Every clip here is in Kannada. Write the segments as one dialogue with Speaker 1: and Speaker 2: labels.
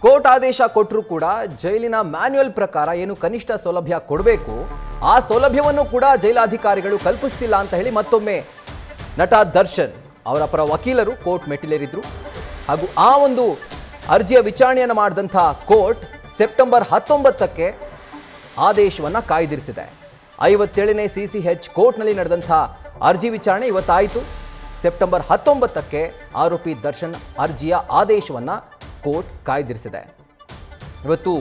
Speaker 1: ಕೋರ್ಟ್ ಆದೇಶ ಕೊಟ್ಟರೂ ಕೂಡ ಜೈಲಿನ ಮ್ಯಾನ್ಯುಯಲ್ ಪ್ರಕಾರ ಏನು ಕನಿಷ್ಠ ಸೌಲಭ್ಯ ಕೊಡಬೇಕು ಆ ಸೌಲಭ್ಯವನ್ನು ಕೂಡ ಜೈಲಾಧಿಕಾರಿಗಳು ಕಲ್ಪಿಸ್ತಿಲ್ಲ ಅಂತ ಹೇಳಿ ಮತ್ತೊಮ್ಮೆ ನಟ ದರ್ಶನ್ ಅವರ ಪರ ವಕೀಲರು ಕೋರ್ಟ್ ಮೆಟ್ಟಿಲೇರಿದ್ರು. ಹಾಗೂ ಆ ಒಂದು ಅರ್ಜಿಯ ವಿಚಾರಣೆಯನ್ನು ಮಾಡಿದಂಥ ಕೋರ್ಟ್ ಸೆಪ್ಟೆಂಬರ್ 19ಕ್ಕೆ ಆದೇಶವನ್ನು ಕಾಯ್ದಿರಿಸಿದೆ. 57ನೇ CCH ಕೋರ್ಟ್ನಲ್ಲಿ ನಡೆದಂಥ ಅರ್ಜಿ ವಿಚಾರಣೆ ಇವತ್ತಾಯಿತು. ಸೆಪ್ಟೆಂಬರ್ 19ಕ್ಕೆ ಆರೋಪಿ ದರ್ಶನ್ ಅರ್ಜಿಯ ಆದೇಶವನ್ನು ಕೋರ್ಟ್ ಕಾಯ್ದಿರಿಸಿದೆ. ಇವತ್ತು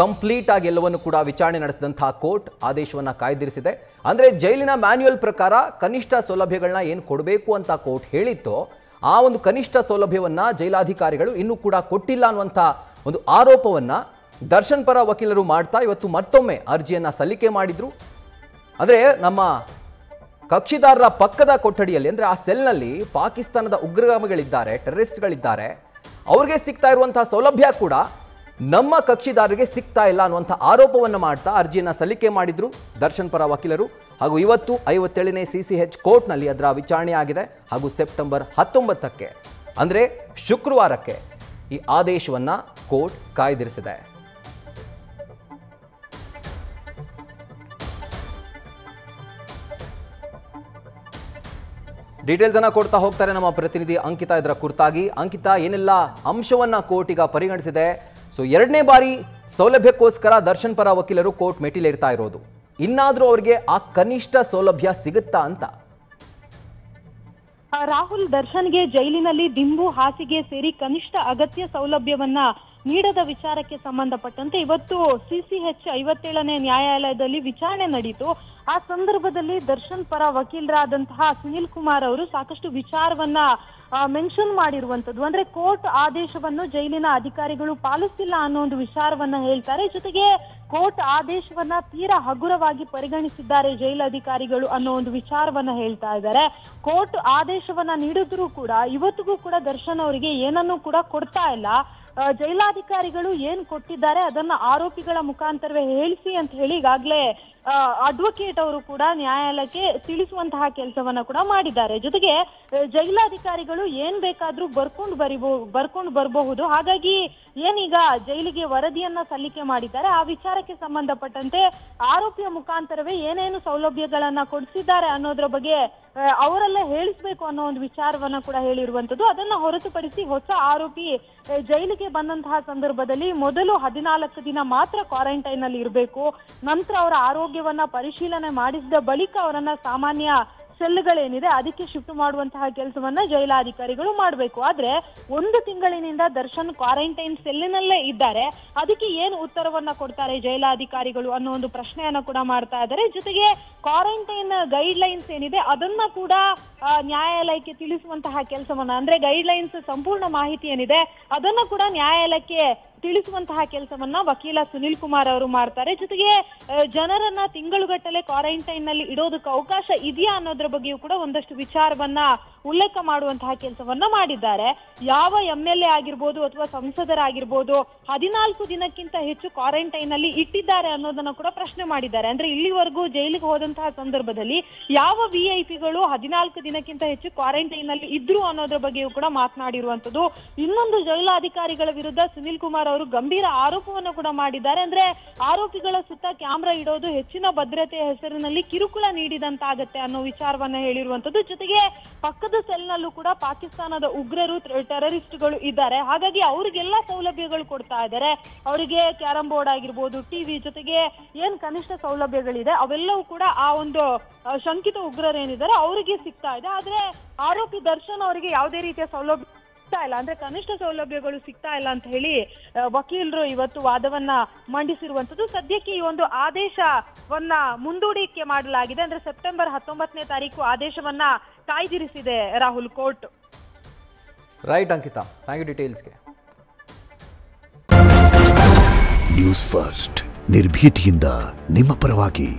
Speaker 1: ಕಂಪ್ಲೀಟ್ ಆಗಿ ಎಲ್ಲವನ್ನು ಕೂಡ ವಿಚಾರಣೆ ನಡೆಸಿದಂಥ ಕೋರ್ಟ್ ಆದೇಶವನ್ನು ಕಾಯ್ದಿರಿಸಿದೆ. ಅಂದರೆ ಜೈಲಿನ ಮ್ಯಾನ್ಯುಯಲ್ ಪ್ರಕಾರ ಕನಿಷ್ಠ ಸೌಲಭ್ಯಗಳನ್ನ ಏನು ಕೊಡಬೇಕು ಅಂತ ಕೋರ್ಟ್ ಹೇಳಿತ್ತೋ ಆ ಒಂದು ಕನಿಷ್ಠ ಸೌಲಭ್ಯವನ್ನು ಜೈಲಾಧಿಕಾರಿಗಳು ಇನ್ನೂ ಕೂಡ ಕೊಟ್ಟಿಲ್ಲ ಅನ್ನುವಂಥ ಒಂದು ಆರೋಪವನ್ನು ದರ್ಶನ್ ಪರ ವಕೀಲರು ಮಾಡ್ತಾ ಇವತ್ತು ಮತ್ತೊಮ್ಮೆ ಅರ್ಜಿಯನ್ನು ಸಲ್ಲಿಕೆ ಮಾಡಿದ್ರು. ಅಂದರೆ ನಮ್ಮ ಕಕ್ಷಿದಾರರ ಪಕ್ಕದ ಕೊಠಡಿಯಲ್ಲಿ ಅಂದರೆ ಆ ಸೆಲ್ನಲ್ಲಿ ಪಾಕಿಸ್ತಾನದ ಉಗ್ರಗಾಮಿಗಳಿದ್ದಾರೆ, ಟೆರರಿಸ್ಟ್ಗಳಿದ್ದಾರೆ, ಅವ್ರಿಗೆ ಸಿಗ್ತಾ ಇರುವಂತಹ ಸೌಲಭ್ಯ ಕೂಡ ನಮ್ಮ ಕಕ್ಷಿದಾರರಿಗೆ ಸಿಗ್ತಾ ಇಲ್ಲ ಅನ್ನುವಂಥ ಆರೋಪವನ್ನು ಮಾಡ್ತಾ ಅರ್ಜಿಯನ್ನು ಸಲ್ಲಿಕೆ ಮಾಡಿದ್ರು ದರ್ಶನ್ ಪರ ವಕೀಲರು. ಹಾಗೂ ಇವತ್ತು 57ನೇ CCH ಕೋರ್ಟ್ನಲ್ಲಿ ಅದರ ವಿಚಾರಣೆ ಆಗಿದೆ. ಹಾಗೂ ಸೆಪ್ಟೆಂಬರ್ 19ಕ್ಕೆ ಅಂದರೆ ಶುಕ್ರವಾರಕ್ಕೆ ಈ ಆದೇಶವನ್ನು ಕೋರ್ಟ್ ಕಾಯ್ದಿರಿಸಿದೆ. ಡೀಟೇಲ್ಸ್ ಅನ್ನ ಕೊಡ್ತಾ ಹೋಗ್ತಾರೆ ನಮ್ಮ ಪ್ರತಿನಿಧಿ ಅಂಕಿತಾ ಇದರ ಕುರಿತಾಗಿ. ಅಂಕಿತಾ, ಏನೆಲ್ಲ ಅಂಶವನ್ನ ಕೋರ್ಟ್ ಈಗ ಪರಿಗಣಿಸಿದೆ? ಸೊ 2ನೇ ಬಾರಿ ಸೌಲಭ್ಯಕ್ಕೋಸ್ಕರ ದರ್ಶನ್ ಪರ ವಕೀಲರು ಕೋರ್ಟ್ ಮೆಟ್ಟಿಲೇರ್ತಾ ಇರೋದು, ಇನ್ನಾದ್ರೂ ಅವರಿಗೆ ಆ ಕನಿಷ್ಠ ಸೌಲಭ್ಯ ಸಿಗುತ್ತಾ ಅಂತ?
Speaker 2: ರಾಹುಲ್, ದರ್ಶನ್ಗೆ ಜೈಲಿನಲ್ಲಿ ದಿಂಬು ಹಾಸಿಗೆ ಸೇರಿ ಕನಿಷ್ಠ ಅಗತ್ಯ ಸೌಲಭ್ಯವನ್ನ ನೀಡದ ವಿಚಾರಕ್ಕೆ ಸಂಬಂಧಪಟ್ಟಂತೆ ಇವತ್ತು CCH 57ನೇ ನ್ಯಾಯಾಲಯದಲ್ಲಿ ವಿಚಾರಣೆ ನಡೀತು. ಆ ಸಂದರ್ಭದಲ್ಲಿ ದರ್ಶನ್ ಪರ ವಕೀಲರಾದಂತಹ ಸುನಿಲ್ ಕುಮಾರ್ ಅವರು ಸಾಕಷ್ಟು ವಿಚಾರವನ್ನ ಮೆನ್ಷನ್ ಮಾಡಿರುವಂತದ್ದು. ಅಂದ್ರೆ ಕೋರ್ಟ್ ಆದೇಶವನ್ನು ಜೈಲಿನ ಅಧಿಕಾರಿಗಳು ಪಾಲಿಸ್ತಿಲ್ಲ ಅನ್ನೋ ಒಂದು ವಿಚಾರವನ್ನ ಹೇಳ್ತಾರೆ. ಜೊತೆಗೆ ಕೋರ್ಟ್ ಆದೇಶವನ್ನ ತೀರಾ ಹಗುರವಾಗಿ ಪರಿಗಣಿಸಿದ್ದಾರೆ ಜೈಲಧಿಕಾರಿಗಳು ಅನ್ನೋ ಒಂದು ವಿಚಾರವನ್ನ ಹೇಳ್ತಾ ಇದ್ದಾರೆ. ಕೋರ್ಟ್ ಆದೇಶವನ್ನ ನೀಡಿದ್ರು ಕೂಡ ಇವತ್ತಿಗೂ ಕೂಡ ದರ್ಶನ್ ಅವರಿಗೆ ಏನನ್ನೂ ಕೂಡ ಕೊಡ್ತಾ ಇಲ್ಲ. ಜೈಲಾಧಿಕಾರಿಗಳು ಏನ್ ಕೊಟ್ಟಿದ್ದಾರೆ ಅದನ್ನ ಆರೋಪಿಗಳ ಮುಖಾಂತರವೇ ಹೇಳಿಸಿ ಅಂತ ಹೇಳಿ ಈಗಾಗಲೇ ಅಡ್ವೊಕೇಟ್ ಅವರು ಕೂಡ ನ್ಯಾಯಾಲಯಕ್ಕೆ ತಿಳಿಸುವಂತಹ ಕೆಲಸವನ್ನ ಕೂಡ ಮಾಡಿದ್ದಾರೆ. ಜೊತೆಗೆ ಜೈಲಾಧಿಕಾರಿಗಳು ಏನ್ ಬೇಕಾದ್ರೂ ಬರ್ಕೊಂಡು ಬರಬಹುದು. ಹಾಗಾಗಿ ಏನೀಗ ಜೈಲಿಗೆ ವರದಿಯನ್ನ ಸಲ್ಲಿಕೆ ಮಾಡಿದ್ದಾರೆ. ಆ ವಿಚಾರಕ್ಕೆ ಸಂಬಂಧಪಟ್ಟಂತೆ ಆರೋಪಿಯ ಮುಖಾಂತರವೇ ಏನೇನು ಸೌಲಭ್ಯಗಳನ್ನ ಕೊಡಿಸಿದ್ದಾರೆ ಅನ್ನೋದ್ರ ಬಗ್ಗೆ ಅವರಲ್ಲೇ ಹೇಳಿಸ್ಬೇಕು ಅನ್ನೋ ಒಂದು ವಿಚಾರವನ್ನ ಕೂಡ ಹೇಳಿರುವಂತದ್ದು. ಅದನ್ನ ಹೊರತುಪಡಿಸಿ ಹೊಸ ಆರೋಪಿ ಜೈಲಿಗೆ ಬಂದಂತಹ ಸಂದರ್ಭದಲ್ಲಿ ಮೊದಲು 14 ದಿನ ಮಾತ್ರ ಕ್ವಾರಂಟೈನ್ ನಲ್ಲಿ ಇರಬೇಕು. ನಂತರ ಅವರ ಆರೋಗ್ಯವನ್ನ ಪರಿಶೀಲನೆ ಮಾಡಿಸಿದ ಬಳಿಕ ಅವರನ್ನ ಸಾಮಾನ್ಯ ಸೆಲ್ಗಳೇನಿದೆ ಅದಕ್ಕೆ ಶಿಫ್ಟ್ ಮಾಡುವಂತಹ ಕೆಲಸವನ್ನ ಜೈಲಾಧಿಕಾರಿಗಳು ಮಾಡಬೇಕು. ಆದ್ರೆ 1 ತಿಂಗಳಿನಿಂದ ದರ್ಶನ್ ಕ್ವಾರಂಟೈನ್ ಸೆಲ್ಲಿನಲ್ಲೇ ಇದ್ದಾರೆ. ಅದಕ್ಕೆ ಏನು ಉತ್ತರವನ್ನ ಕೊಡ್ತಾರೆ ಜೈಲಾಧಿಕಾರಿಗಳು ಅನ್ನೋ ಒಂದು ಪ್ರಶ್ನೆಯನ್ನ ಕೂಡ ಮಾಡ್ತಾ ಇದ್ದಾರೆ. ಜೊತೆಗೆ ಕ್ವಾರಂಟೈನ್ ಗೈಡ್ ಲೈನ್ಸ್ ಏನಿದೆ ಅದನ್ನ ಕೂಡ ನ್ಯಾಯಾಲಯಕ್ಕೆ ತಿಳಿಸುವಂತಹ ಕೆಲಸವನ್ನ, ಅಂದ್ರೆ ಗೈಡ್ ಲೈನ್ಸ್ ಸಂಪೂರ್ಣ ಮಾಹಿತಿ ಏನಿದೆ ಅದನ್ನ ಕೂಡ ನ್ಯಾಯಾಲಯಕ್ಕೆ ತಿಳಿಸುವಂತಹ ಕೆಲಸವನ್ನ ವಕೀಲ ಸುನಿಲ್ ಕುಮಾರ್ ಅವರು ಮಾಡ್ತಾರೆ. ಜೊತೆಗೆ ಜನರನ್ನ ತಿಂಗಳುಗಟ್ಟಲೆ ಕ್ವಾರಂಟೈನ್ ನಲ್ಲಿ ಇಡೋದಕ್ಕೆ ಅವಕಾಶ ಇದೆಯಾ ಅನ್ನೋದ್ರ ಬಗ್ಗೆಯೂ ಕೂಡ ಒಂದಷ್ಟು ವಿಚಾರವನ್ನ ಉಲ್ಲೇಖ ಮಾಡುವಂತಹ ಕೆಲಸವನ್ನ ಮಾಡಿದ್ದಾರೆ. ಯಾವ MLA ಆಗಿರ್ಬೋದು ಅಥವಾ ಸಂಸದರಾಗಿರ್ಬೋದು 14 ದಿನಕ್ಕಿಂತ ಹೆಚ್ಚು ಕ್ವಾರಂಟೈನ್ ನಲ್ಲಿ ಇಟ್ಟಿದ್ದಾರೆ ಅನ್ನೋದನ್ನ ಕೂಡ ಪ್ರಶ್ನೆ ಮಾಡಿದ್ದಾರೆ. ಅಂದ್ರೆ ಇಲ್ಲಿವರೆಗೂ ಜೈಲಿಗೆ ಹೋದಂತಹ ಸಂದರ್ಭದಲ್ಲಿ ಯಾವ VIPಗಳು 14 ದಿನಕ್ಕಿಂತ ಹೆಚ್ಚು ಕ್ವಾರಂಟೈನ್ ನಲ್ಲಿ ಇದ್ರು ಅನ್ನೋದ್ರ ಬಗ್ಗೆಯೂ ಕೂಡ ಮಾತನಾಡಿರುವಂತದ್ದು. ಇನ್ನೊಂದು ಜೈಲಾಧಿಕಾರಿಗಳ ವಿರುದ್ಧ ಸುನಿಲ್ ಕುಮಾರ್ ಅವರು ಗಂಭೀರ ಆರೋಪವನ್ನು ಕೂಡ ಮಾಡಿದ್ದಾರೆ. ಅಂದ್ರೆ ಆರೋಪಿಗಳ ಸುತ್ತ ಕ್ಯಾಮೆರಾ ಇಡೋದು ಹೆಚ್ಚಿನ ಭದ್ರತೆಯ ಹೆಸರಿನಲ್ಲಿ ಕಿರುಕುಳ ನೀಡಿದಂತಾಗತ್ತೆ ಅನ್ನೋ ವಿಚಾರವನ್ನ ಹೇಳಿರುವಂತದ್ದು. ಜೊತೆಗೆ ಪಕ್ಕದ ಸೆಲ್ನಲ್ಲೂ ಕೂಡ ಪಾಕಿಸ್ತಾನದ ಉಗ್ರರು, ಟೆರರಿಸ್ಟ್ಗಳು ಇದ್ದಾರೆ. ಹಾಗಾಗಿ ಅವರಿಗೆಲ್ಲ ಸೌಲಭ್ಯಗಳು ಕೊಡ್ತಾ ಇದ್ದಾರೆ. ಅವರಿಗೆ ಕ್ಯಾರಂ ಬೋರ್ಡ್ ಆಗಿರ್ಬೋದು, ಟಿವಿ, ಜೊತೆಗೆ ಏನ್ ಕನಿಷ್ಠ ಸೌಲಭ್ಯಗಳಿದೆ ಅವೆಲ್ಲವೂ ಕೂಡ ಆ ಒಂದು ಶಂಕಿತ ಉಗ್ರರೇನಿದ್ದಾರೆ ಅವರಿಗೆ ಸಿಗ್ತಾ ಇದೆ. ಆದ್ರೆ ಆರೋಪಿ ದರ್ಶನ್ ಅವರಿಗೆ ಯಾವುದೇ ರೀತಿಯ ಸೌಲಭ್ಯ ಸಿಗ್ತಾ ಇಲ್ಲ, ಅಂದ್ರೆ ಕನಿಷ್ಠ ಸೌಲಭ್ಯಗಳು ಸಿಗ್ತಾ ಇಲ್ಲ ಅಂತ ಹೇಳಿ ವಕೀಲರು ಇವತ್ತು ವಾದವನ್ನ ಮಂಡಿಸಿರುವಂತದ್ದು. ಸದ್ಯಕ್ಕೆ ಈ ಒಂದು ಆದೇಶವನ್ನ ಮುಂದೂಡಿಕೆ ಮಾಡಲಾಗಿದೆ. ಅಂದ್ರೆ ಸೆಪ್ಟೆಂಬರ್ 19ನೇ ತಾರೀಕು ಆದೇಶವನ್ನ ಕಾಯ್ದಿರಿಸಿದೆ Rahul court.
Speaker 1: Right Ankita, thank you ಡೀಟೇಲ್ಸ್ಗೆ.
Speaker 3: ನ್ಯೂಸ್ ಫಸ್ಟ್ ನಿರ್ಭೀತಿಯಿಂದ ನಿಮ್ಮ ಪರವಾಗಿ.